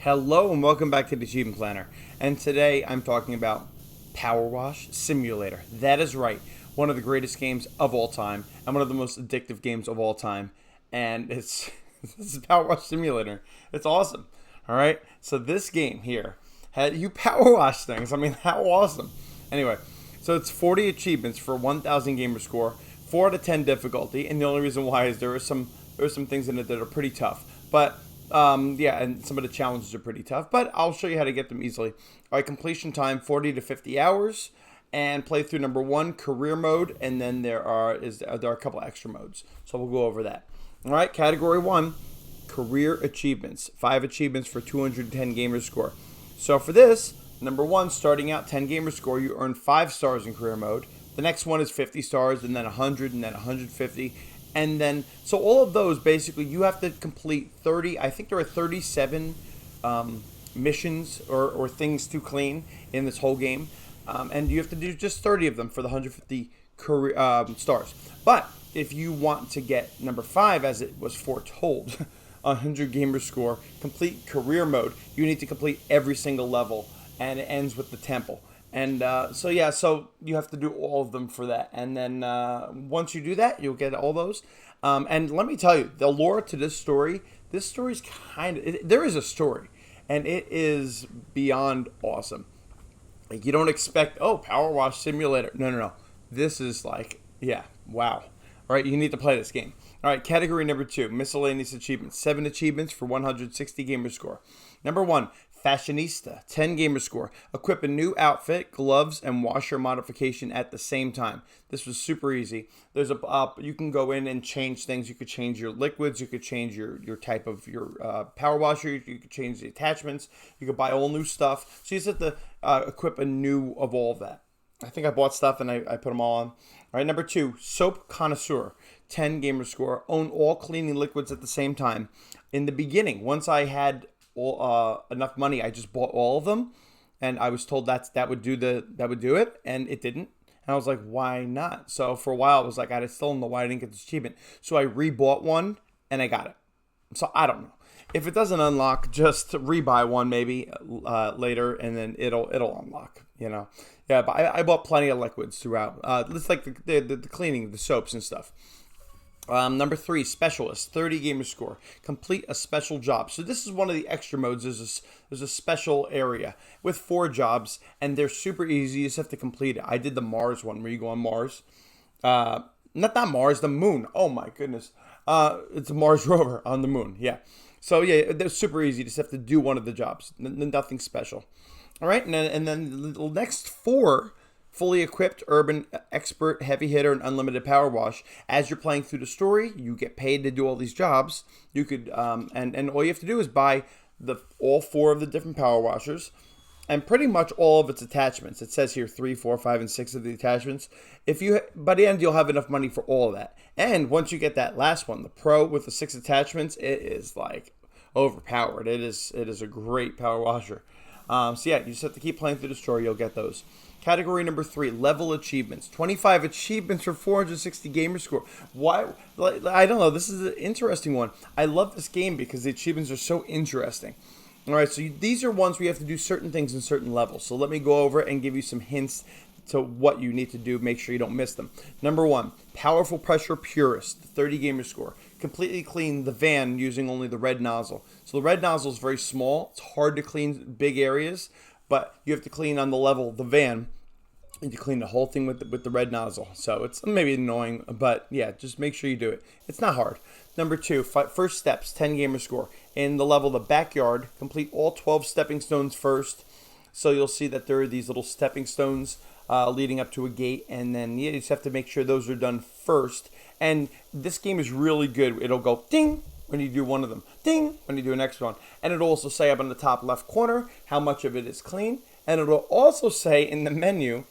Hello and welcome back to the Achievement Planner. And today I'm talking about Powerwash Simulator. That is right, one of the greatest games of all time and one of the most addictive games of all time. And this is Powerwash Simulator. It's awesome. All right, so this game here, you power wash things. I mean, how awesome. Anyway, so it's 40 achievements for 1,000 gamer score, 4 out of 10 difficulty, and the only reason why is there are some things in it that are pretty tough. But yeah, and some of the challenges are pretty tough, but I'll show you how to get them easily. All right, completion time 40 to 50 hours, and play through number 1, career mode, and then there are a couple extra modes. So we'll go over that. All right, category 1, career achievements. 5 achievements for 210 gamer score. So for this, number 1, starting out 10 gamer score, you earn 5 stars in career mode. The next one is 50 stars, and then 100, and then 150. And then, so all of those, basically, you have to complete 30, I think there are 37 missions or things to clean in this whole game. And you have to do just 30 of them for the 150 career, stars. But if you want to get number 5, as it was foretold, 100 gamer score, complete career mode, you need to complete every single level, and it ends with the temple. And so you have to do all of them for that. And then once you do that, you'll get all those. And let me tell you, the lore to this story's kind of, there is a story, and it is beyond awesome. Like, you don't expect, Powerwash Simulator. No. This is like, yeah, wow. All right, you need to play this game. All right, category number 2, miscellaneous achievements. 7 achievements for 160 gamer score. Number 1, fashionista, 10 gamer score. Equip a new outfit, gloves, and washer modification at the same time. This was super easy. There's you can go in and change things. You could change your liquids. You could change your type of your power washer. You could change the attachments. You could buy all new stuff. So you just have to equip a new of all of that. I think I bought stuff and I put them all on. All right, number 2, soap connoisseur, 10 gamer score. Own all cleaning liquids at the same time. In the beginning, once I had enough money, I just bought all of them, and I was told that would do it, and it didn't. And I was like, why not? So for a while, I was like, I still don't know why I didn't get this achievement. So I rebought one, and I got it. So I don't know. If it doesn't unlock, just rebuy one maybe later, and then it'll unlock. Yeah. But I bought plenty of liquids throughout. It's like the cleaning, the soaps and stuff. Number 3, specialist, 30 gamer score. Complete a special job. So this is one of the extra modes. There's a special area with 4 jobs, and they're super easy. You just have to complete it. I did the Mars one, where you go on Mars. Not Mars, the moon. Oh my goodness. It's a Mars rover on the moon. Yeah. So yeah, they're super easy. You just have to do one of the jobs. Nothing special. All right, and then the next 4. Fully equipped, urban, expert, heavy hitter, and unlimited power wash. As you're playing through the story, you get paid to do all these jobs. You could, and all you have to do is buy all 4 of the different power washers, and pretty much all of its attachments. It says here 3, 4, 5, and 6 of the attachments. By the end, you'll have enough money for all of that. And once you get that last one, the Pro with the 6 attachments, it is like overpowered. It is a great power washer. So yeah, you just have to keep playing through the story. You'll get those. Category number 3, level achievements. 25 achievements for 460 gamer score. Why? I don't know. This is an interesting one. I love this game because the achievements are so interesting. All right, so these are ones where you have to do certain things in certain levels. So let me go over and give you some hints to what you need to do. Make sure you don't miss them. Number 1, powerful pressure purist, 30 gamer score. Completely clean the van using only the red nozzle. So the red nozzle is very small. It's hard to clean big areas, but you have to clean on the level of the van, and you clean the whole thing with the red nozzle. So it's maybe annoying, but yeah, just make sure you do it. It's not hard. Number 2, first steps, 10 gamer score. In the level, the backyard, complete all 12 stepping stones first. So you'll see that there are these little stepping stones leading up to a gate, and then you just have to make sure those are done first. And this game is really good. It'll go ding when you do one of them, ding when you do the next one, and it'll also say up in the top left corner how much of it is clean, and it'll also say in the menu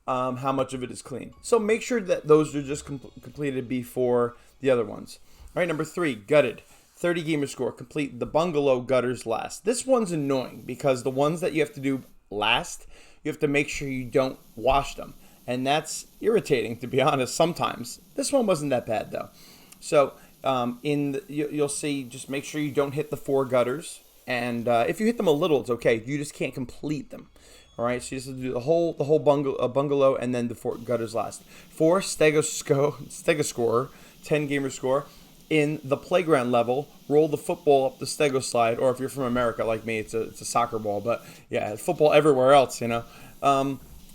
how much of it is clean. So make sure that those are just completed before the other ones. All right, number 3, gutted, 30 gamer score. Complete the bungalow gutters last. This one's annoying because the ones that you have to do last, you have to make sure you don't wash them, and that's irritating, to be honest, sometimes. This one wasn't that bad though. So you'll see, just make sure you don't hit the 4 gutters. And if you hit them a little, it's okay. You just can't complete them. All right, so you just have to do the whole bungalow, and then the 4 gutters last. 4 Stegoscore, 10 gamer score. In the playground level, roll the football up the Stego slide, or if you're from America like me, it's a soccer ball. But yeah, football everywhere else, you know.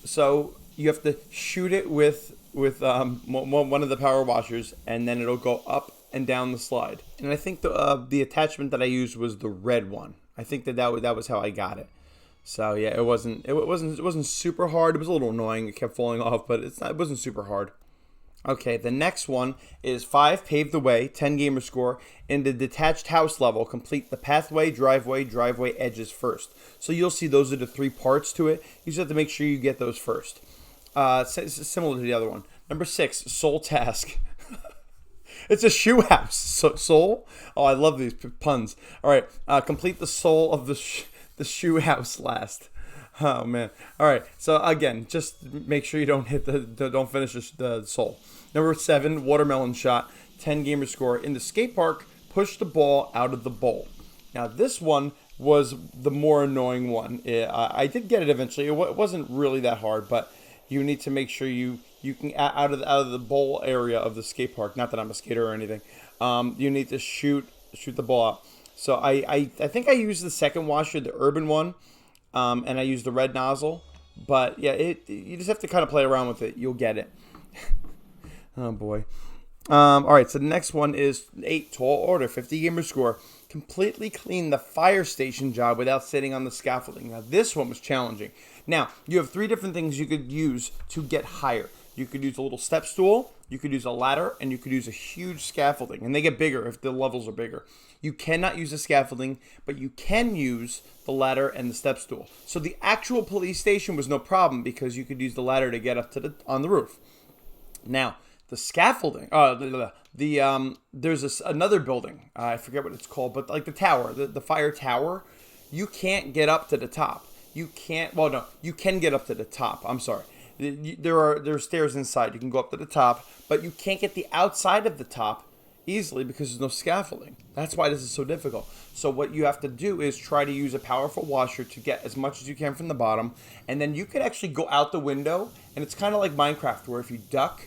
So you have to shoot it with one of the power washers, and then it'll go up and down the slide. And I think the attachment that I used was the red one. I think that was how I got it. So yeah, it wasn't super hard. It was a little annoying. It kept falling off, but it wasn't super hard. Okay, the next one is 5 Pave the Way, 10 gamer score. In the detached house level, complete the pathway, driveway edges first. So you'll see those are the 3 parts to it. You just have to make sure you get those first. Similar to the other one. Number 6, Soul Task. It's a shoe house. Soul? Oh, I love these puns. All right, complete the soul of the shoe house last. Oh man! All right. So again, just make sure you don't don't finish the soul. Number 7, watermelon shot. 10 gamer score. In the skate park, push the ball out of the bowl. Now this one was the more annoying one. I did get it eventually. It wasn't really that hard, but you need to make sure you can out of the bowl area of the skate park. Not that I'm a skater or anything. You need to shoot the ball out. So I think I used the second washer, the urban one, and I used the red nozzle. But yeah, you just have to kind of play around with it. You'll get it. Oh boy. All right, so the next one is 8 Tall Order, 50 gamer score. Completely clean the fire station job without sitting on the scaffolding. Now this one was challenging. Now you have 3 different things you could use to get higher. You could use a little step stool, you could use a ladder, and you could use a huge scaffolding. And they get bigger if the levels are bigger. You cannot use the scaffolding, but you can use the ladder and the step stool. So the actual police station was no problem because you could use the ladder to get up to on the roof. Now the scaffolding, there's another building. I forget what it's called, but like the tower, the fire tower, you can't get up to the top. You can't. Well, no, you can get up to the top. I'm sorry. There are stairs inside. You can go up to the top, but you can't get the outside of the top easily because there's no scaffolding. That's why this is so difficult. So what you have to do is try to use a powerful washer to get as much as you can from the bottom, and then you could actually go out the window, and it's kind of like Minecraft where if you duck,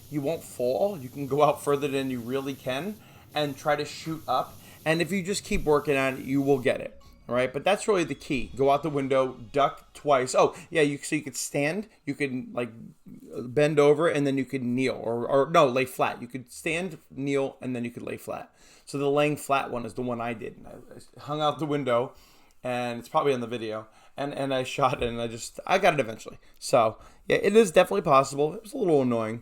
you won't fall. You can go out further than you really can and try to shoot up, and if you just keep working at it, you will get it. All right, but that's really the key. Go out the window, duck twice. Oh, yeah, so you could stand, you could like bend over, and then you could kneel, or no, lay flat. You could stand, kneel, and then you could lay flat. So the laying flat one is the one I did. I hung out the window, and it's probably on the video, and I shot it, and I got it eventually. So yeah, it is definitely possible. It was a little annoying.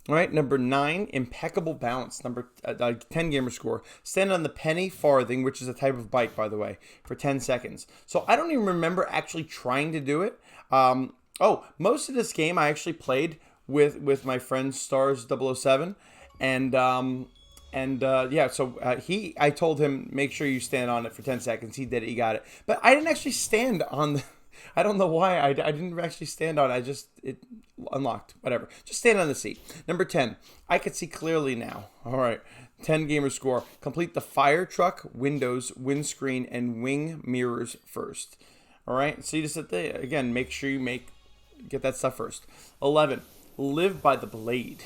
All right, number 9, impeccable balance. Number 10 gamer score. Stand on the penny farthing, which is a type of bike, by the way, for 10 seconds. So I don't even remember actually trying to do it. Most of this game I actually played with my friend Stars007, I told him make sure you stand on it for 10 seconds. He did it. He got it. But I didn't actually stand on the. I don't know why I didn't actually stand on it. It unlocked. Whatever. Just stand on the seat. Number 10. I can see clearly now. All right. 10 gamer score. Complete the fire truck, windows, windscreen, and wing mirrors first. All right. So you just have to, again, make sure you get that stuff first. 11. Live by the blade.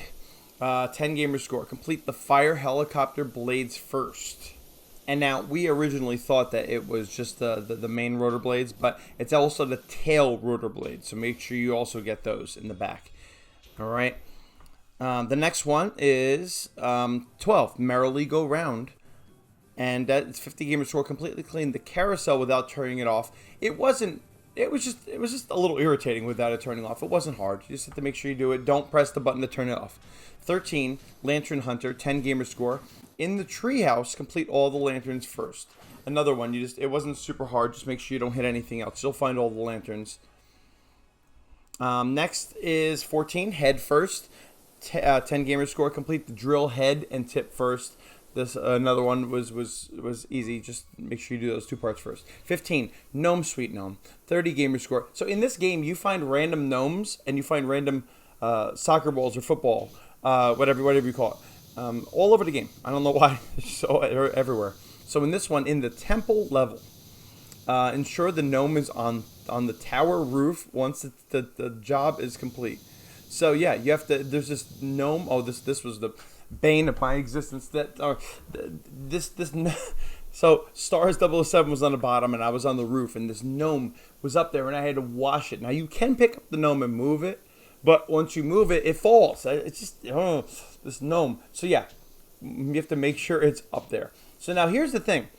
10 gamer score. Complete the fire helicopter blades first. And now, we originally thought that it was just the main rotor blades, but it's also the tail rotor blades. So make sure you also get those in the back. All right. The next one is 12, Merrily Go Round. And it's 50 gamer score, completely clean the carousel without turning it off. It was just a little irritating without it turning off. It wasn't hard. You just have to make sure you do it. Don't press the button to turn it off. 13, Lantern Hunter, 10 gamer score. In the treehouse, complete all the lanterns first. Another one, it wasn't super hard. Just make sure you don't hit anything else. You'll find all the lanterns. Next is 14, Head First. 10 gamer score, complete the drill head and tip first. This another one was easy. Just make sure you do those 2 parts first. 15, Gnome Sweet Gnome. 30 gamer score. So in this game, you find random gnomes and you find random soccer balls or football, whatever you call it. All over the game. I don't know why. It's so everywhere. So in this one, in the temple level, ensure the gnome is on the tower roof once the job is complete. So yeah, you have to. There's this gnome. Oh, this was the bane of my existence. This. So Stars 007 was on the bottom, and I was on the roof, and this gnome was up there, and I had to wash it. Now you can pick up the gnome and move it, but once you move it, it falls. It's just this gnome. So yeah, you have to make sure it's up there. So now here's the thing.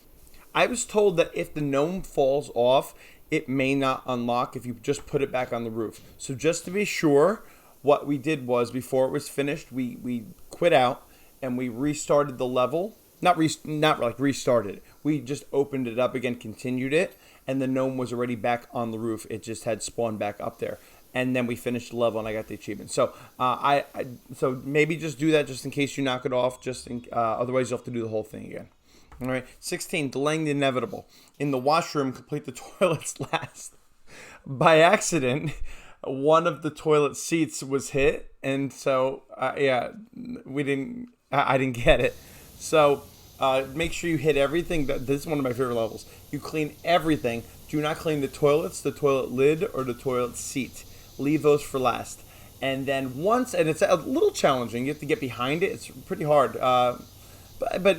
I was told that if the gnome falls off, it may not unlock if you just put it back on the roof. So just to be sure, what we did was before it was finished, we quit out and we restarted the level. Not like restarted it. We just opened it up again, continued it, and the gnome was already back on the roof. It just had spawned back up there. And then we finished the level, and I got the achievement. So so maybe just do that just in case you knock it off. Otherwise, you'll have to do the whole thing again. All right. 16, delaying the inevitable. In the washroom, complete the toilets last. By accident, one of the toilet seats was hit, and so we didn't. I didn't get it. So make sure you hit everything. This is one of my favorite levels. You clean everything. Do not clean the toilets, the toilet lid, or the toilet seat. Leave those for last. And then and it's a little challenging. You have to get behind it. It's pretty hard, but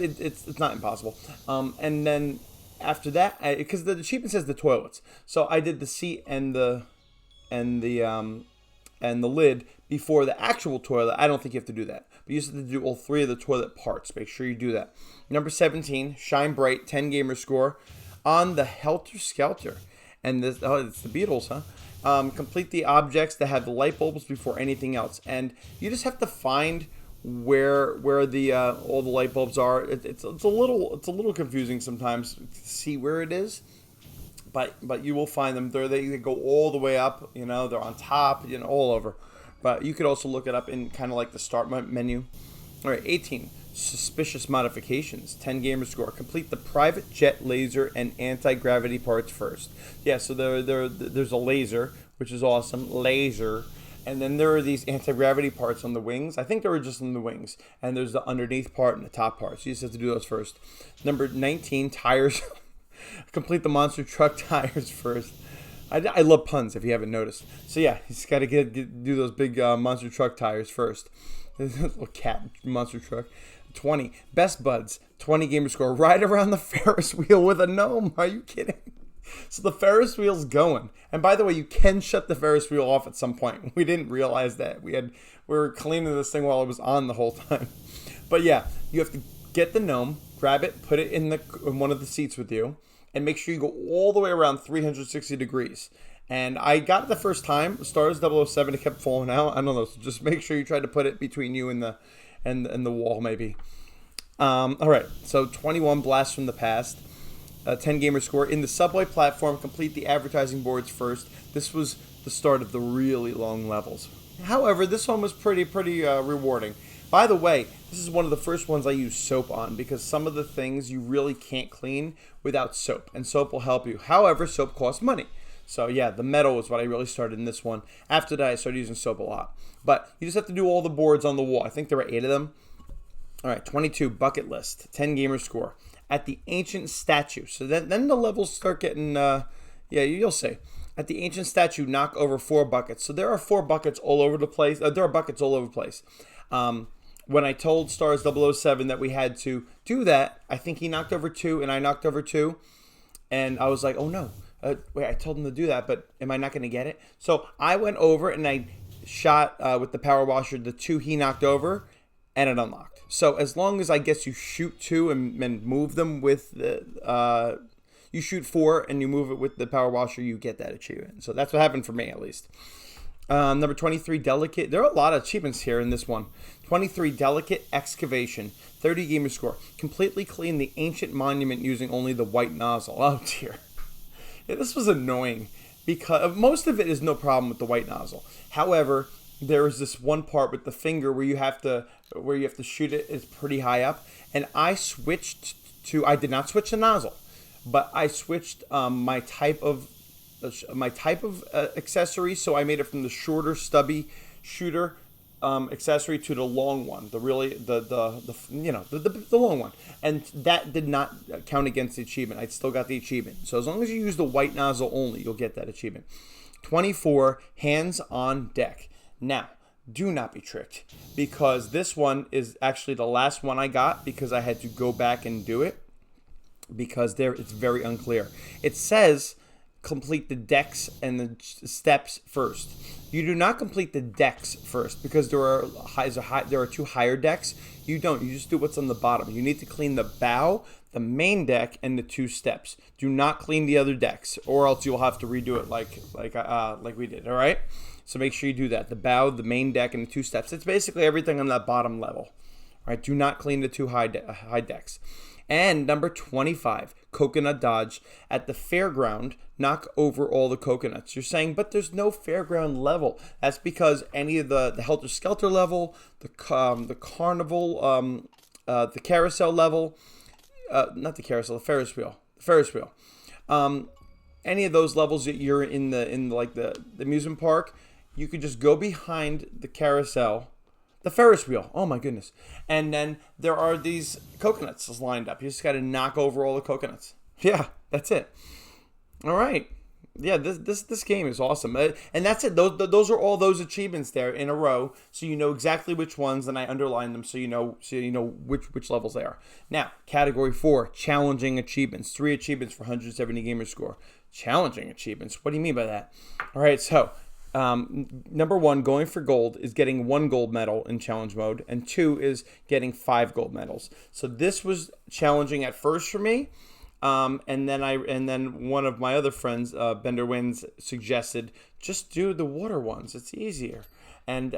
it's not impossible. And then after that, because the achievement says the toilets, so I did the seat and the lid before the actual toilet. I don't think you have to do that. But you just have to do all three of the toilet parts. Make sure you do that. Number 17, Shine Bright, 10 gamer score on the Helter Skelter. And it's the Beatles, huh? Complete the objects that have the light bulbs before anything else. And you just have to find where the all the light bulbs are. It's a little confusing sometimes to see where it is. But you will find them. They go all the way up. They're on top. All over. But you could also look it up in kind of like the start menu. All right, 18. Suspicious modifications. 10 gamer score. Complete the private jet laser and anti-gravity parts first. Yeah, so there's a laser, which is awesome. Laser. And then there are these anti-gravity parts on the wings. I think they were just on the wings. And there's the underneath part and the top part. So you just have to do those first. Number 19, tires. Complete the monster truck tires first. I love puns if you haven't noticed. So yeah, he's got to do those big monster truck tires first. Little cat monster truck. 20, Best Buds. 20 gamer score. Ride around the Ferris wheel with a gnome. Are you kidding? So the Ferris wheel's going. And by the way, you can shut the Ferris wheel off at some point. We didn't realize that. We were cleaning this thing while it was on the whole time. But yeah, you have to get the gnome, grab it, put it in one of the seats with you, and make sure you go all the way around 360 degrees. And I got it the first time. Stars 007, it kept falling out. I don't know. So just make sure you try to put it between you and the wall, maybe. All right. So 21, Blast from the Past. 10 gamer score. In the subway platform, complete the advertising boards first. This was the start of the really long levels. However, this one was pretty rewarding. By the way, this is one of the first ones I use soap on because some of the things you really can't clean without soap, and soap will help you. However, soap costs money. So yeah, the metal is what I really started in this one. After that, I started using soap a lot. But you just have to do all the boards on the wall. I think there were 8 of them. All right, 22, Bucket List, 10 gamer score. At the ancient statue. So then the levels start getting, you'll see. At the ancient statue, knock over 4 buckets. So there are 4 buckets all over the place. There are buckets all over the place. When I told Stars 007 that we had to do that, I think he knocked over 2 and I knocked over 2. And I was like, oh no. Wait, I told him to do that, but am I not going to get it? So I went over and I shot with the power washer the 2 he knocked over, and it unlocked. So as long as I guess you shoot 2 and move them with the... you shoot 4 and you move it with the power washer, you get that achievement. So that's what happened for me, at least. Number 23, Delicate. There are a lot of achievements here in this one. 23, Delicate Excavation. 30 gamer score. Completely clean the ancient monument using only the white nozzle. Oh, dear. Yeah, this was annoying because most of it is no problem with the white nozzle. However, there is this one part with the finger where you have to shoot it. It's pretty high up. And I switched to... I did not switch the nozzle, but I switched my type of accessory, so I made it from the shorter stubby shooter accessory to the long one, the long one, and that did not count against the achievement. I still got the achievement. So as long as you use the white nozzle only, you'll get that achievement. 24, hands on deck. Now, do not be tricked, because this one is actually the last one I got, because I had to go back and do it, because it's very unclear. It says complete the decks and the steps first. You do not complete the decks first, because there are two higher decks. You don't. You just do what's on the bottom. You need to clean the bow, the main deck, and the 2 steps. Do not clean the other decks, or else you'll have to redo it like we did. All right. So make sure you do that. The bow, the main deck, and the 2 steps. It's basically everything on that bottom level. All right. Do not clean the 2 high decks. And number 25, coconut dodge. At the fairground, knock over all the coconuts. You're saying, but there's no fairground level. That's because any of the Helter Skelter level, the carnival, the carousel level, not the carousel, the Ferris wheel. Any of those levels that you're in the amusement park, you could just go behind the carousel. The Ferris wheel. Oh my goodness. And then there are these coconuts lined up. You just got to knock over all the coconuts. Yeah, that's it. All right. Yeah, this game is awesome. And that's it. Those are all those achievements there in a row, so you know exactly which ones, and I underlined them so you know which levels they are. Now, category 4, challenging achievements. 3 achievements for 170 gamer score. Challenging achievements. What do you mean by that? All right, so number 1, going for gold, is getting 1 gold medal in challenge mode, and 2 is getting 5 gold medals. So this was challenging at first for me, and then one of my other friends, Bender Wins, suggested just do the water ones. It's easier. And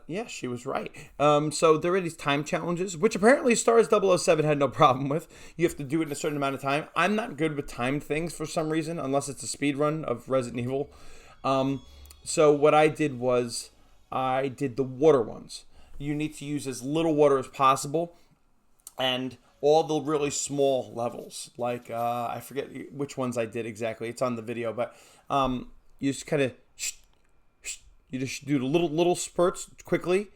yeah, she was right. So there are these time challenges, which apparently Stars 007 had no problem with. You have to do it in a certain amount of time. I'm not good with timed things for some reason, unless it's a speed run of Resident Evil. So what I did was I did the water ones. You need to use as little water as possible, and all the really small levels, like I forget which ones I did exactly. It's on the video, but you just kind of you just do the little spurts quickly,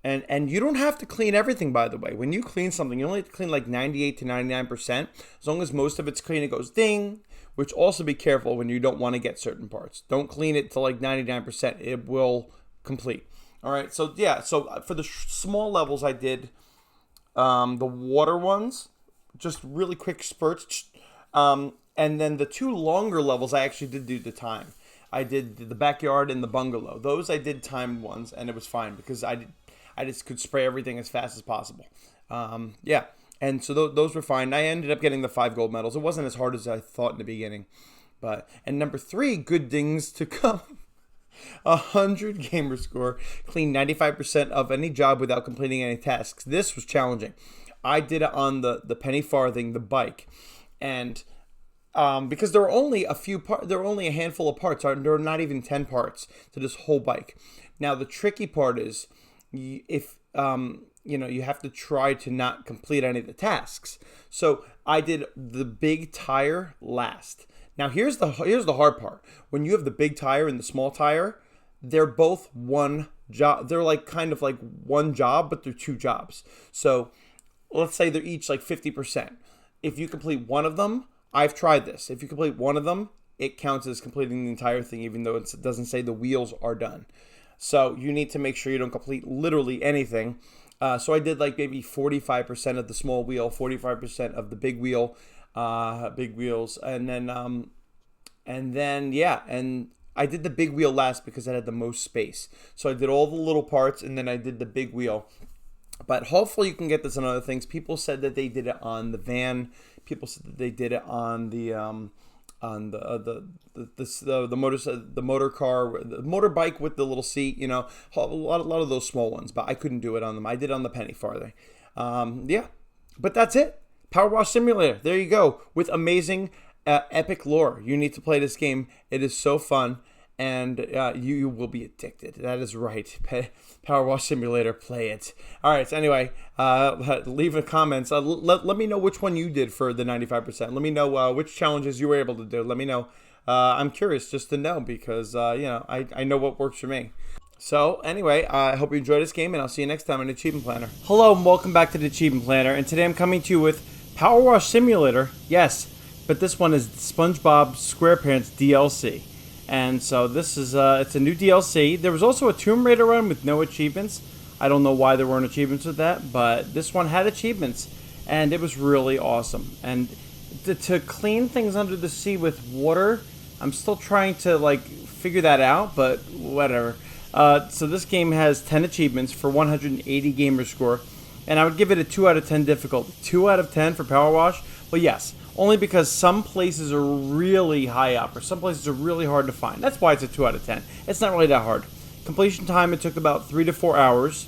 and you don't have to clean everything. By the way, when you clean something, you only have to clean like 98 to 99%. As long as most of it's clean, it goes ding. Which also be careful when you don't want to get certain parts. Don't clean it to like 99%. It will complete. All right. So yeah. So for the small levels, I did the water ones, just really quick spurts. And then the 2 longer levels, I actually did do the time. I did the backyard and the bungalow. Those I did timed ones, and it was fine because I just could spray everything as fast as possible. Yeah. And so those were fine. I ended up getting the 5 gold medals. It wasn't as hard as I thought in the beginning. And number 3, good things to come. 100 gamer score. Clean 95% of any job without completing any tasks. This was challenging. I did it on the penny farthing, the bike. And because there were only there were only a handful of parts. There were not even 10 parts to this whole bike. Now, the tricky part is if... you have to try to not complete any of the tasks. So I did the big tire last. Now here's the hard part. When you have the big tire and the small tire, they're both one job. They're like kind of like one job, but they're 2 jobs. So let's say they're each like 50%. If you complete one of them, I've tried this. If you complete one of them, it counts as completing the entire thing, even though it doesn't say the wheels are done. So you need to make sure you don't complete literally anything. So I did like maybe 45% of the small wheel, 45% of the big wheel, big wheels, and then yeah, and I did the big wheel last because it had the most space. So I did all the little parts, and then I did the big wheel. But hopefully you can get this on other things. People said that they did it on the van. People said that they did it on the motorbike with the little seat, a lot of those small ones, but I couldn't do it on them. I did on the penny farthing. Yeah, but that's it. Powerwash Simulator. There you go, with amazing, epic lore. You need to play this game. It is so fun, and you will be addicted. That is right. Powerwash Simulator. Play it. All right. So anyway, leave a comments. Let me know which one you did for the 95%. Let me know which challenges you were able to do. Let me know. I'm curious just to know because I know what works for me. So, anyway, I hope you enjoyed this game, and I'll see you next time on the Achievement Planner. Hello, and welcome back to the Achievement Planner, and today I'm coming to you with Powerwash Simulator. Yes, but this one is SpongeBob SquarePants DLC. And so this is, it's a new DLC. There was also a Tomb Raider one with no achievements. I don't know why there weren't achievements with that, but this one had achievements, and it was really awesome. And to clean things under the sea with water, I'm still trying to, like, figure that out, but whatever. So this game has 10 achievements for 180 gamer score, and I would give it a 2 out of 10 difficulty. 2 out of 10 for Power Wash? Well, yes, only because some places are really high up, or some places are really hard to find. That's why it's a 2 out of 10. It's not really that hard. Completion time, it took about 3 to 4 hours.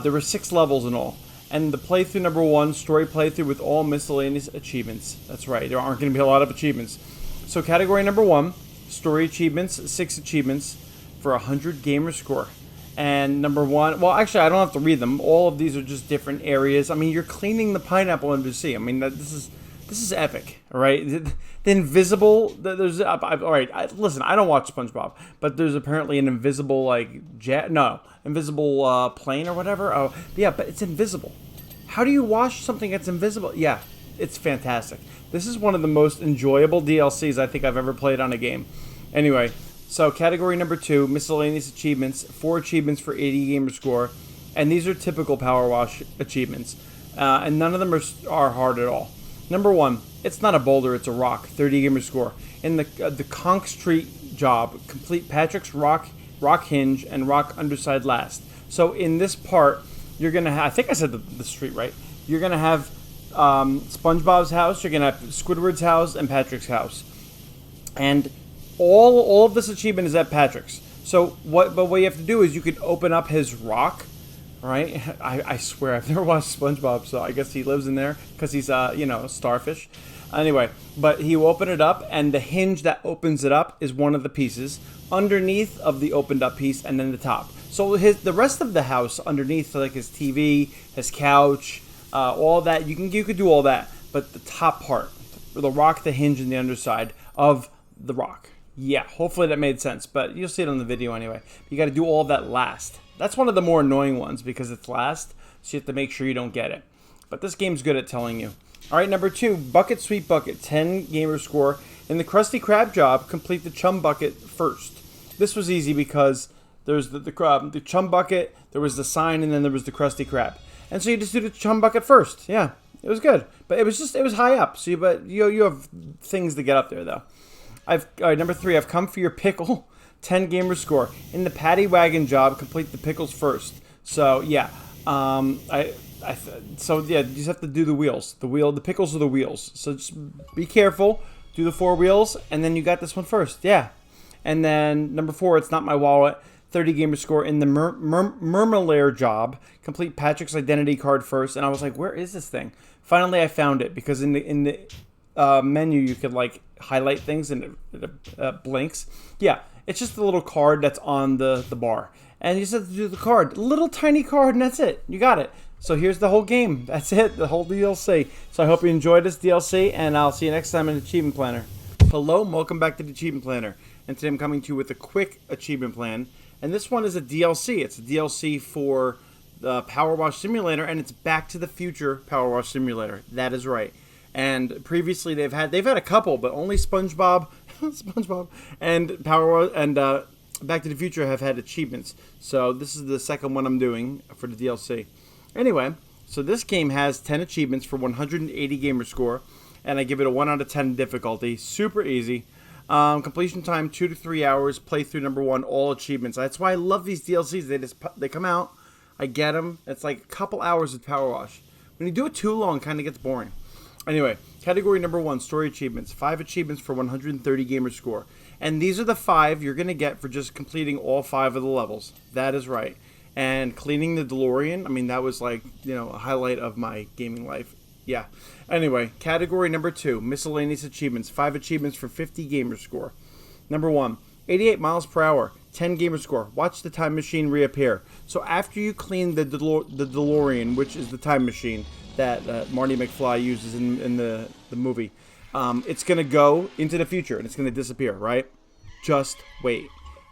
There were 6 levels in all. And the playthrough number 1, story playthrough with all miscellaneous achievements. That's right, there aren't going to be a lot of achievements. So category number 1, story achievements, 6 achievements for 100 gamer score. And number 1, well, actually, I don't have to read them. All of these are just different areas. I mean, you're cleaning the pineapple under the sea. I mean, this is epic, all right? The invisible, there's, all right, listen, I don't watch SpongeBob, but there's apparently an invisible, like, invisible plane or whatever. Oh, yeah, but it's invisible. How do you wash something that's invisible? Yeah, it's fantastic. This is one of the most enjoyable DLCs I think I've ever played on a game. Anyway, so category number 2, miscellaneous achievements, 4 achievements for 80 gamer score, and these are typical Power Wash achievements, and none of them are hard at all. Number 1, it's not a boulder, it's a rock, 30 gamer score. In the Conch Street job, complete Patrick's rock hinge and rock underside last. So in this part, you're gonna have, I think I said the street right. You're gonna have SpongeBob's house, you're gonna have Squidward's house, and Patrick's house, and all of this achievement is at Patrick's. So what you have to do is you can open up his rock, right? I swear I've never watched SpongeBob, so I guess he lives in there because he's a starfish. Anyway, but he will open it up, and the hinge that opens it up is one of the pieces underneath of the opened up piece, and then the top. So the rest of the house underneath, like his TV, his couch, all that you could do all that, but the top part, the rock, the hinge, and the underside of the rock. Yeah, hopefully that made sense, but you'll see it on the video anyway. You got to do all of that last. That's one of the more annoying ones because it's last, so you have to make sure you don't get it. But this game's good at telling you. All right, number 2, Bucket Sweep Bucket, 10 gamer score. In the Krusty Krab job, complete the Chum Bucket first. This was easy because there's the Chum Bucket, there was the sign, and then there was the Krusty Krab. And so you just do the Chum Bucket first. Yeah, it was good, but it was high up. So you have things to get up there though. All right, number 3, I've come for your pickle, 10 gamer score. In the Paddy Wagon job, complete the pickles first. So yeah, you just have to do the wheels. The pickles are the wheels. So just be careful, do the 4 wheels, and then you got this one first. Yeah, and then number 4, it's not my wallet. 30 gamer score in the Mermalaire job. Complete Patrick's identity card first. And I was like, where is this thing? Finally, I found it because in the menu you could like highlight things and it blinks. Yeah, it's just a little card that's on the bar. And you just have to do the card. Little tiny card, and that's it. You got it. So here's the whole game. That's it, the whole DLC. So I hope you enjoyed this DLC, and I'll see you next time in the Achievement Planner. Hello, and welcome back to the Achievement Planner. And today I'm coming to you with a quick achievement plan. And this one is a DLC. It's a DLC for the Powerwash Simulator, and it's Back to the Future Powerwash Simulator. That is right. And previously they've had a couple, but only SpongeBob, and Powerwash and Back to the Future have had achievements. So this is the second one I'm doing for the DLC. Anyway, so this game has 10 achievements for 180 gamer score, and I give it a 1 out of 10 difficulty. Super easy. Completion time 2 to 3 hours. Playthrough number 1, all achievements. That's why I love these DLCs. They come out, I get them. It's like a couple hours of Power Wash. When you do it too long, it kind of gets boring. Anyway, category number 1, story achievements. 5 achievements for 130 gamer score. And these are the 5 you're going to get for just completing all 5 of the levels. That is right. And cleaning the DeLorean, I mean, that was like, a highlight of my gaming life. Yeah. Anyway, category number 2, miscellaneous achievements. 5 achievements for 50 gamer score. Number 1, 88 miles per hour, 10 gamer score. Watch the time machine reappear. So after you clean the DeLorean, which is the time machine that Marty McFly uses in the movie, it's going to go into the future and it's going to disappear, right? Just wait.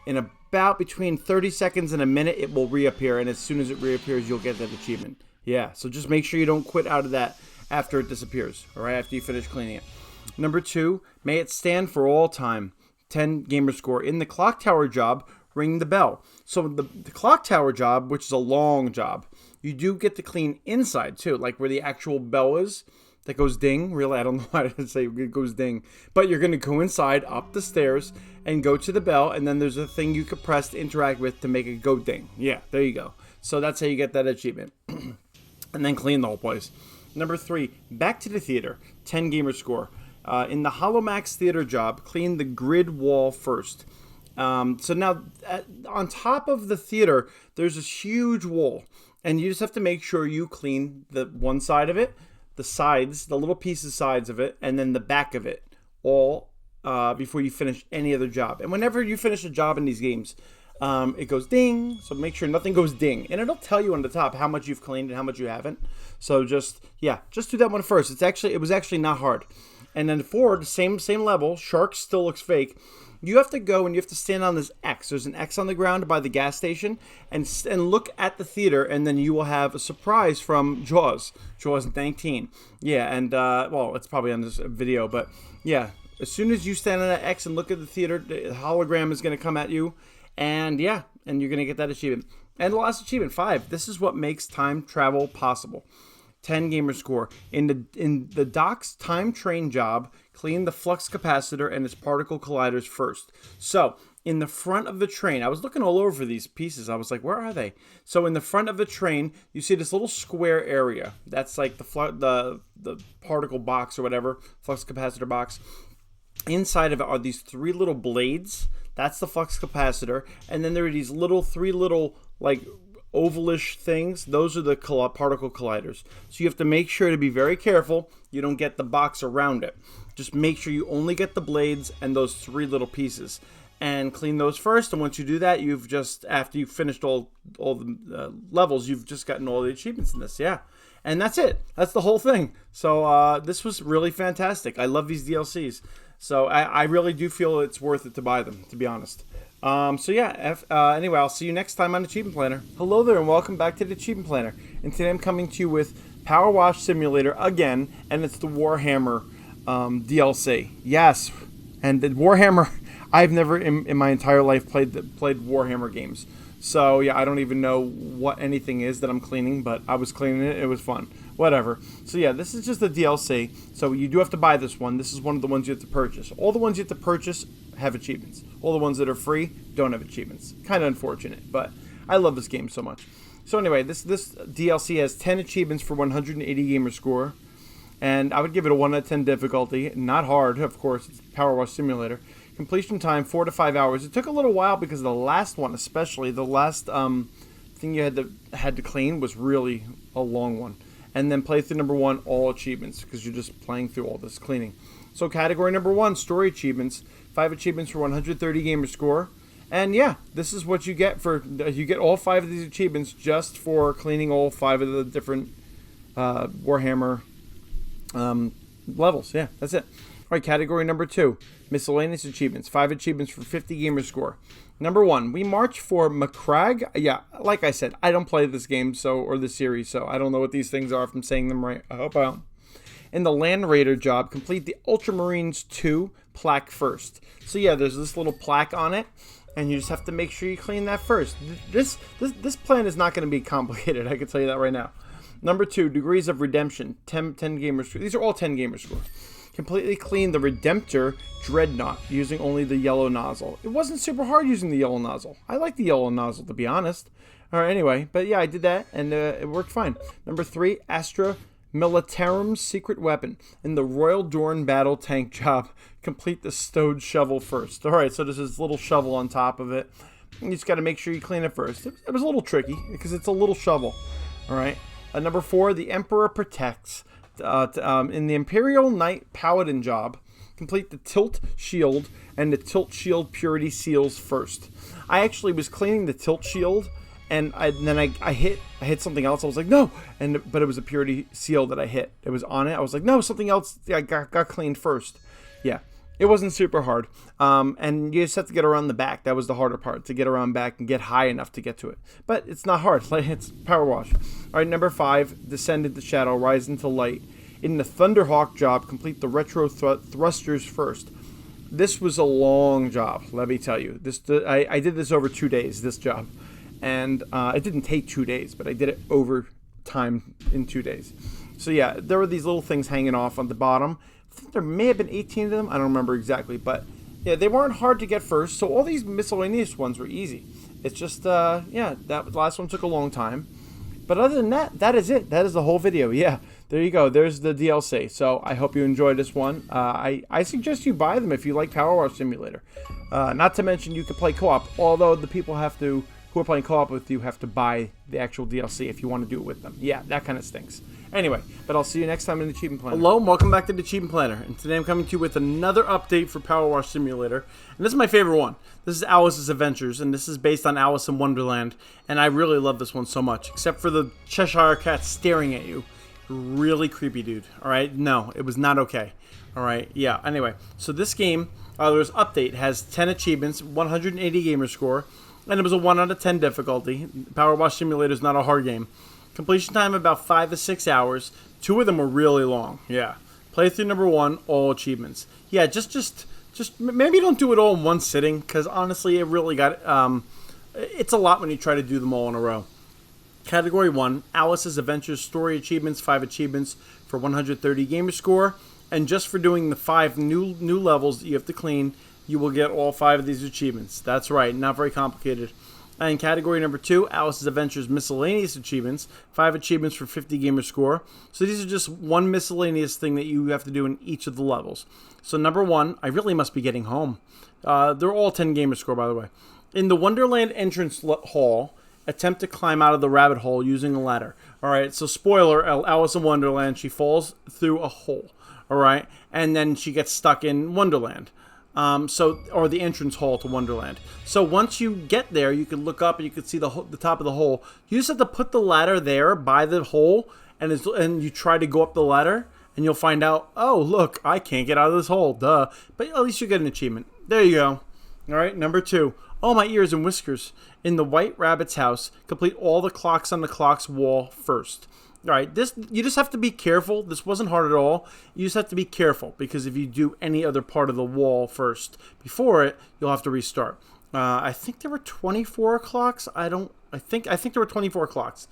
In about between 30 seconds and a minute, it will reappear, and as soon as it reappears, you'll get that achievement. Yeah, so just make sure you don't quit out of that after it disappears, all right, after you finish cleaning it. Number 2, may it stand for all time. 10 gamer score. In the clock tower job, ring the bell. So the clock tower job, which is a long job, you do get to clean inside too, like where the actual bell is that goes ding. Really, I don't know why I didn't say it goes ding. But you're going to go inside, up the stairs, and go to the bell, and then there's a thing you could press to interact with to make it go ding. Yeah, there you go. So that's how you get that achievement. And then clean the whole place. Number 3, back to the theater. 10 gamer score. In the Holomax theater job, clean the grid wall first. So now, on top of the theater, there's this huge wall. And you just have to make sure you clean the one side of it, the sides, the little pieces sides of it, and then the back of it, all before you finish any other job. And whenever you finish a job in these games, it goes ding. So make sure nothing goes ding. And it'll tell you on the top how much you've cleaned and how much you haven't. So just do that one first. It was actually not hard. And then 4, the same level, Shark still looks fake. You have to go and you have to stand on this X. There's an X on the ground by the gas station, and look at the theater, and then you will have a surprise from Jaws 19. Yeah, and well, it's probably on this video, but yeah, as soon as you stand on that X and look at the theater, the hologram is going to come at you, and yeah, and you're going to get that achievement. And the last achievement, 5. This is what makes time travel possible. 10 gamer score. In the Doc's time train job, clean the flux capacitor and its particle colliders first. So, in the front of the train, I was looking all over for these pieces. I was like, where are they? So, in the front of the train, you see this little square area. That's like the particle box or whatever, flux capacitor box. Inside of it are these 3 little blades. That's the flux capacitor. And then there are these 3 little, like, ovalish things. Those are the particle colliders. So you have to make sure to be very careful you don't get the box around it. Just make sure you only get the blades and those 3 little pieces, and clean those first. And once you do that, you've just, after you've finished all the levels, you've just gotten all the achievements in this. Yeah, and that's it. That's the whole thing. So this was really fantastic. I love these DLCs. So I really do feel it's worth it to buy them, to be honest. So yeah, anyway, I'll see you next time on Achievement Planner. Hello there, and welcome back to the Achievement Planner. And today I'm coming to you with Powerwash Simulator again, and it's the Warhammer DLC. Yes, and the Warhammer, I've never in my entire life played Warhammer games. So yeah, I don't even know what anything is that I'm cleaning, but I was cleaning it. It was fun. Whatever. So yeah, this is just the DLC. So you do have to buy this one. This is one of the ones you have to purchase. All the ones you have to purchase have achievements. All the ones that are free don't have achievements. Kind of unfortunate, but I love this game so much. So anyway, this DLC has 10 achievements for 180 gamer score, and I would give it a 1 out of 10 difficulty. Not hard, of course. It's Powerwash Simulator. Completion time 4 to 5 hours. It took a little while because the last one, especially the last thing you had to clean, was really a long one. And then play through number 1, all achievements, because you're just playing through all this cleaning. So category number 1, story achievements. 5 achievements for 130 gamer score. And yeah, this is what you get you get all 5 of these achievements just for cleaning all 5 of the different Warhammer levels. Yeah, that's it. All right, category number 2, miscellaneous achievements. 5 achievements for 50 gamer score. Number 1, we march for Macragge. Yeah, like I said, I don't play this game or this series, so I don't know what these things are if I'm saying them right. I hope I don't. In the Land Raider job, complete the Ultramarines 2 plaque first. So yeah, there's this little plaque on it, and you just have to make sure you clean that first. This plan is not going to be complicated, I can tell you that right now. Number 2, Degrees of Redemption, 10 gamer score. These are all 10 gamer score. Completely clean the Redemptor Dreadnought using only the yellow nozzle. It wasn't super hard using the yellow nozzle. I like the yellow nozzle, to be honest. All right, anyway, but yeah, I did that, and it worked fine. Number 3, Astra Militarum's secret weapon. In the Royal Dorn battle tank job, complete the stowed shovel first. All right, so there's this little shovel on top of it. You just got to make sure you clean it first. It was a little tricky because it's a little shovel. All right. Number 4, the Emperor Protects. In the Imperial Knight Paladin job, complete the Tilt Shield and the Tilt Shield Purity Seals first. I actually was cleaning the Tilt Shield, and then I hit something else. I was like, no, but it was a Purity Seal that I hit. It was on it. I was like, no, something else. I got cleaned first. Yeah. It wasn't super hard, and you just have to get around the back. That was the harder part, to get around back and get high enough to get to it. But it's not hard. Like, it's Power Wash. All right, number 5, descend into shadow, rise into light. In the Thunderhawk job, complete the retro thrusters first. This was a long job, let me tell you. I did this over 2 days, this job. And it didn't take 2 days, but I did it over time in 2 days. So yeah, there were these little things hanging off on the bottom. I think there may have been 18 of them. I don't remember exactly, but yeah, they weren't hard to get first. So all these miscellaneous ones were easy. It's just, yeah, that last one took a long time. But other than that, that is it. That is the whole video. Yeah, there you go. There's the DLC. So I hope you enjoyed this one. I suggest you buy them if you like Powerwash Simulator. Not to mention you can play co-op, although the people who are playing co-op with you have to buy the actual DLC if you want to do it with them. Yeah, that kind of stinks. Anyway, but I'll see you next time in the Achievement Planner. Hello, and welcome back to the Achievement Planner. And today I'm coming to you with another update for Powerwash Simulator. And this is my favorite one. This is Alice's Adventures, and this is based on Alice in Wonderland. And I really love this one so much, except for the Cheshire Cat staring at you. Really creepy, dude. All right? No, it was not okay. All right? Yeah, anyway. So this game, there's update, has 10 achievements, 180 gamer score, and it was a 1 out of 10 difficulty. Powerwash Simulator is not a hard game. Completion time about 5 to 6 hours. 2 of them were really long. Yeah. Playthrough number 1, all achievements. Yeah, just maybe don't do it all in one sitting, because honestly, it really got it's a lot when you try to do them all in a row. Category 1, Alice's Adventures Story Achievements, 5 achievements for 130 gamer score, and just for doing the 5 new levels that you have to clean, you will get all 5 of these achievements. That's right, not very complicated. And category number 2, Alice's Adventures Miscellaneous Achievements, 5 achievements for 50 gamer score. So these are just one miscellaneous thing that you have to do in each of the levels. So number 1, I really must be getting home. They're all 10 gamer score, by the way. In the Wonderland entrance hall, attempt to climb out of the rabbit hole using a ladder. All right, so spoiler, Alice in Wonderland, she falls through a hole. All right, and then she gets stuck in Wonderland. Or the entrance hall to Wonderland. So once you get there, you can look up and you can see the top of the hole. You just have to put the ladder there by the hole, and you try to go up the ladder, and you'll find out, oh, look, I can't get out of this hole, duh. But at least you get an achievement. There you go. All right, number 2. Oh, my ears and whiskers. In the White Rabbit's house, complete all the clocks on the clock's wall first. All right, you just have to be careful. This wasn't hard at all. You just have to be careful, because if you do any other part of the wall first before it, you'll have to restart. I think there were 24 clocks. I think there were 24 clocks.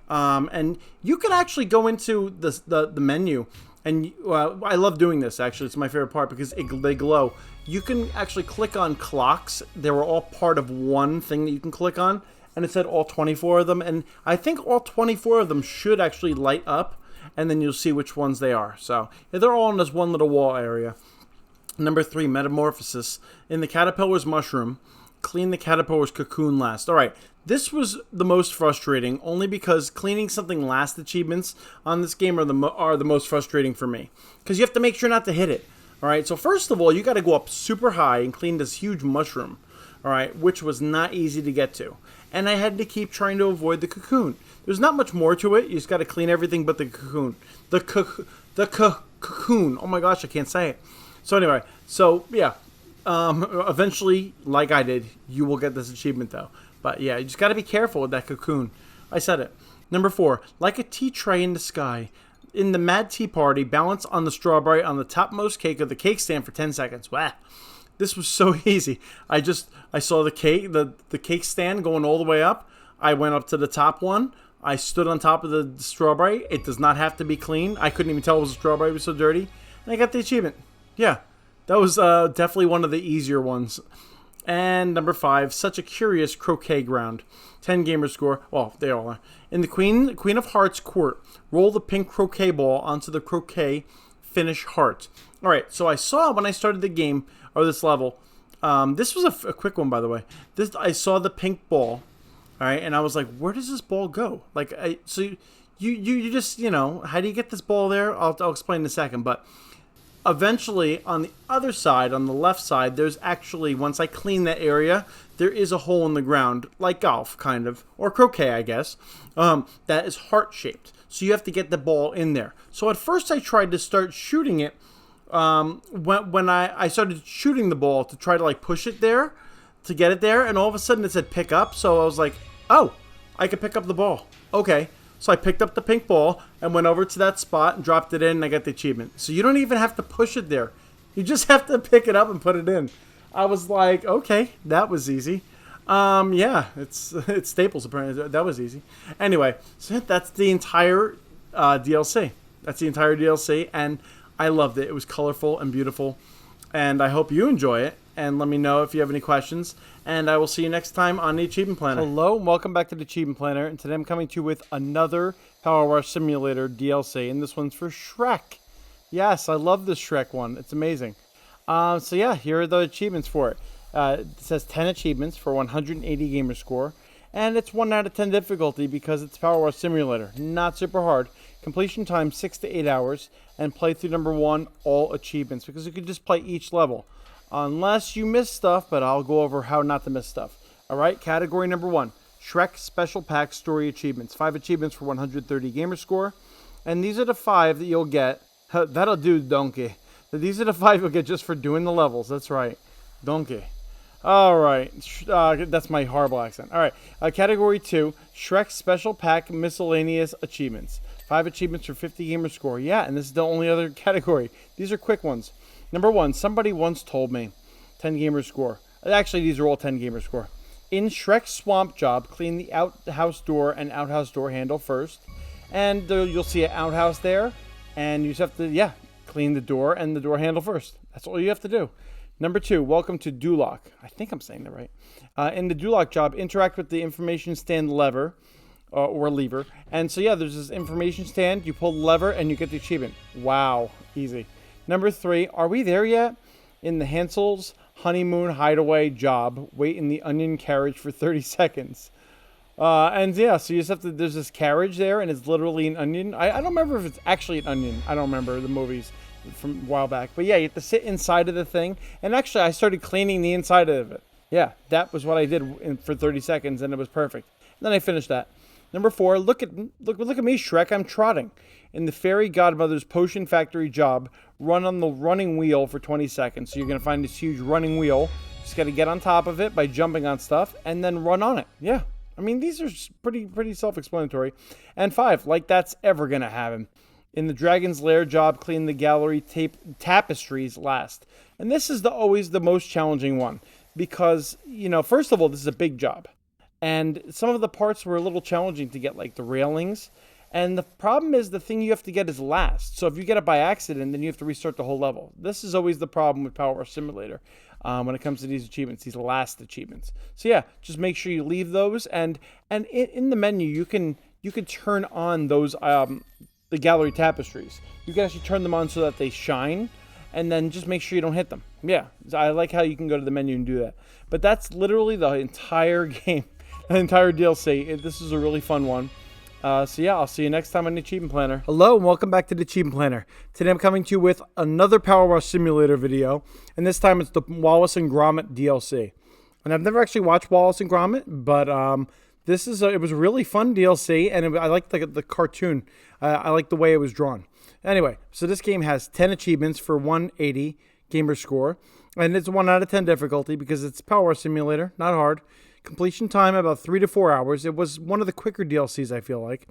And you can actually go into the menu, and I love doing this, actually. It's my favorite part because they glow. You can actually click on clocks. They were all part of one thing that you can click on. And it said all 24 of them, and I think all 24 of them should actually light up, and then you'll see which ones they are. So yeah, they're all in this one little wall area. Number 3, Metamorphosis. In the caterpillar's mushroom, clean the caterpillar's cocoon last. All right, this was the most frustrating, only because cleaning something last achievements on this game are the most frustrating for me, because you have to make sure not to hit it. All right, so first of all, you got to go up super high and clean this huge mushroom. All right, which was not easy to get to. And I had to keep trying to avoid the cocoon. There's not much more to it. You just got to clean everything but the cocoon. The cocoon. Oh my gosh, I can't say it. So anyway, yeah. Eventually, like I did, you will get this achievement though. But yeah, you just got to be careful with that cocoon. I said it. Number 4, like a tea tray in the sky. In the Mad Tea Party, balance on the strawberry on the topmost cake of the cake stand for 10 seconds. Wow. This was so easy. I saw the cake stand going all the way up. I went up to the top one. I stood on top of the strawberry. It does not have to be clean. I couldn't even tell it was a strawberry. It was so dirty. And I got the achievement. Yeah, that was definitely one of the easier ones. And number 5, such a curious croquet ground. 10 gamer score. Well, they all are. In the Queen of Hearts court, roll the pink croquet ball onto the croquet finish heart. All right, so I saw when I started the game, or this level, this was a quick one, by the way. I saw the pink ball, all right, and I was like, where does this ball go? Like, so you just, how do you get this ball there? I'll explain in a second, but eventually on the other side, on the left side, there's actually, once I clean that area, there is a hole in the ground, like golf, kind of, or croquet, I guess, that is heart-shaped. So you have to get the ball in there. So at first I tried to start shooting it when I started shooting the ball to try to like push it there, to get it there, and all of a sudden it said pick up. So I was like, oh, I could pick up the ball. Okay. So I picked up the pink ball and went over to that spot and dropped it in, and I got the achievement. So you don't even have to push it there. You just have to pick it up and put it in. I was like, okay, that was easy. Yeah, it's Staples apparently. That was easy. Anyway, so that's the entire DLC. That's the entire DLC, and I loved it. It was colorful and beautiful, and I hope you enjoy it. And let me know if you have any questions, and I will see you next time on the Achievement Planner. Hello, and welcome back to the Achievement Planner, and today I'm coming to you with another Powerwash Simulator DLC, and this one's for Shrek. Yes, I love this Shrek one. It's amazing. So yeah, here are the achievements for it. It says 10 achievements for 180 gamer score, and it's 1 out of 10 difficulty because it's Powerwash Simulator. Not super hard. Completion time 6 to 8 hours, and playthrough number 1, all achievements, because you can just play each level. Unless you miss stuff, but I'll go over how not to miss stuff. Alright, category number 1, Shrek Special Pack Story Achievements. 5 achievements for 130 gamer score, and these are the 5 that you'll get. That'll do, donkey. These are the 5 you'll get just for doing the levels. That's right, donkey. Alright, that's my horrible accent. Alright, category 2, Shrek Special Pack Miscellaneous Achievements. 5 achievements for 50 gamer score. Yeah, and this is the only other category. These are quick ones. Number 1, somebody once told me, 10 gamer score. Actually, these are all 10 gamer score. In Shrek's swamp job, clean the outhouse door and outhouse door handle first. And you'll see an outhouse there. And you just have to, clean the door and the door handle first. That's all you have to do. Number 2, welcome to Duloc. I think I'm saying that right. In the Duloc job, interact with the information stand lever. Or lever. And so, there's this information stand. You pull the lever and you get the achievement. Wow. Easy. Number 3, are we there yet? In the Hansel's honeymoon hideaway job, wait in the onion carriage for 30 seconds. So you just have to, there's this carriage there, and it's literally an onion. I don't remember if it's actually an onion. I don't remember the movies from a while back. But yeah, you have to sit inside of the thing. And actually, I started cleaning the inside of it. Yeah, that was what I did for 30 seconds, and it was perfect. And then I finished that. Number 4, look at me, Shrek, I'm trotting. In the fairy godmother's potion factory job, run on the running wheel for 20 seconds. So you're going to find this huge running wheel. Just got to get on top of it by jumping on stuff and then run on it. Yeah. I mean, these are pretty self-explanatory. And 5, like that's ever going to happen. In the Dragon's Lair job, clean the gallery tapestries last. And this is always the most challenging one because, first of all, this is a big job. And some of the parts were a little challenging to get, like the railings. And the problem is the thing you have to get is last. So if you get it by accident, then you have to restart the whole level. This is always the problem with Powerwash Simulator when it comes to these achievements, these last achievements. So yeah, just make sure you leave those. And in the menu, you can turn on those the gallery tapestries. You can actually turn them on so that they shine. And then just make sure you don't hit them. Yeah, I like how you can go to the menu and do that. But that's literally the entire game. The entire DLC. This is a really fun one. I'll see you next time on the Achievement Planner. Hello, and welcome back to the Achievement Planner. Today I'm coming to you with another Powerwash Simulator video, and this time it's the Wallace and Gromit DLC. And I've never actually watched Wallace and Gromit, but it was a really fun DLC, and I like the cartoon. I like the way it was drawn. Anyway, so this game has 10 achievements for 180 gamer score, and it's 1 out of 10 difficulty because it's Powerwash Simulator, not hard. Completion time about 3 to 4 hours. It was one of the quicker DLCs, I feel like.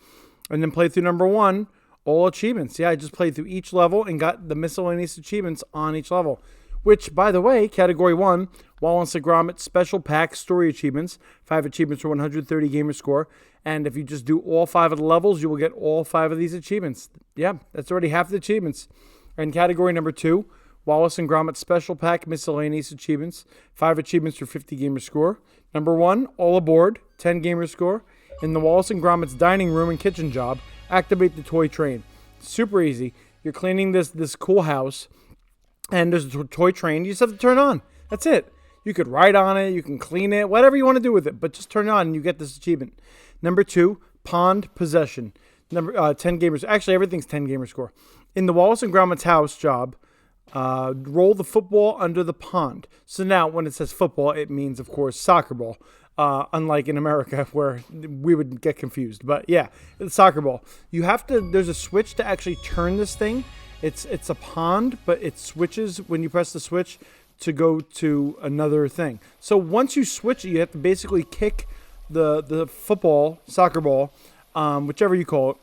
And then playthrough number 1, all achievements. Yeah, I just played through each level and got the miscellaneous achievements on each level. Which, by the way, category 1, Wallace and Gromit Special Pack Story Achievements. 5 achievements for 130 gamer score. And if you just do all 5 of the levels, you will get all 5 of these achievements. Yeah, that's already half the achievements. And category number 2, Wallace and Gromit Special Pack Miscellaneous Achievements. 5 achievements for 50 gamer score. Number 1, all aboard, 10 gamer score. In the Wallace and Gromit's dining room and kitchen job, activate the toy train. Super easy. You're cleaning this cool house, and there's a toy train. You just have to turn on. That's it. You could ride on it. You can clean it. Whatever you want to do with it, but just turn it on and you get this achievement. Number 2, pond possession. Number 10 gamers. Actually, everything's 10 gamer score. In the Wallace and Gromit's house job, roll the football under the pond. So now when it says football, it means, of course, soccer ball. Unlike in America where we would get confused. But yeah, it's soccer ball. You have to, there's a switch to actually turn this thing, It's a pond, but it switches when you press the switch to go to another thing. So once you switch it, you have to basically kick the football, soccer ball, whichever you call it,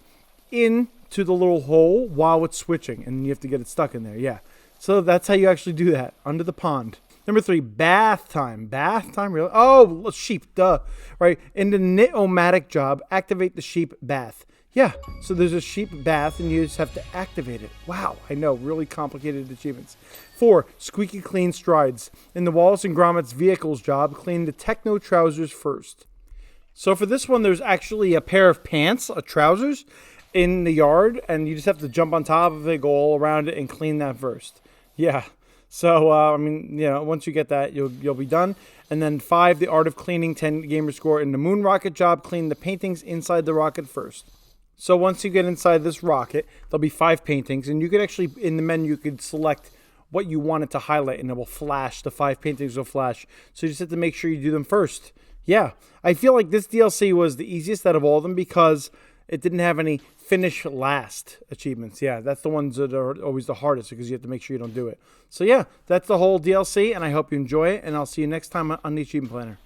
into the little hole while it's switching, and you have to get it stuck in there. Yeah. So that's how you actually do that, under the pond. Number 3, bath time. Bath time, really? Oh, sheep, duh. Right. In the knit-o-matic job, activate the sheep bath. Yeah, so there's a sheep bath, and you just have to activate it. Wow, I know, really complicated achievements. 4, squeaky clean strides. In the Wallace and Gromit's vehicles job, clean the techno trousers first. So for this one, there's actually a pair of pants, trousers, in the yard, and you just have to jump on top of it, go all around it, and clean that first. Yeah. So, I mean, you know, once you get that, you'll be done. And then 5, the art of cleaning, 10 gamer score. In the moon rocket job, clean the paintings inside the rocket first. So once you get inside this rocket, there'll be 5 paintings. And you could actually, in the menu, you could select what you wanted to highlight. And it will flash. The 5 paintings will flash. So you just have to make sure you do them first. Yeah. I feel like this DLC was the easiest out of all of them because it didn't have any finish last achievements. Yeah, that's the ones that are always the hardest because you have to make sure you don't do it. So yeah, that's the whole DLC, and I hope you enjoy it, and I'll see you next time on the Achievement Planner.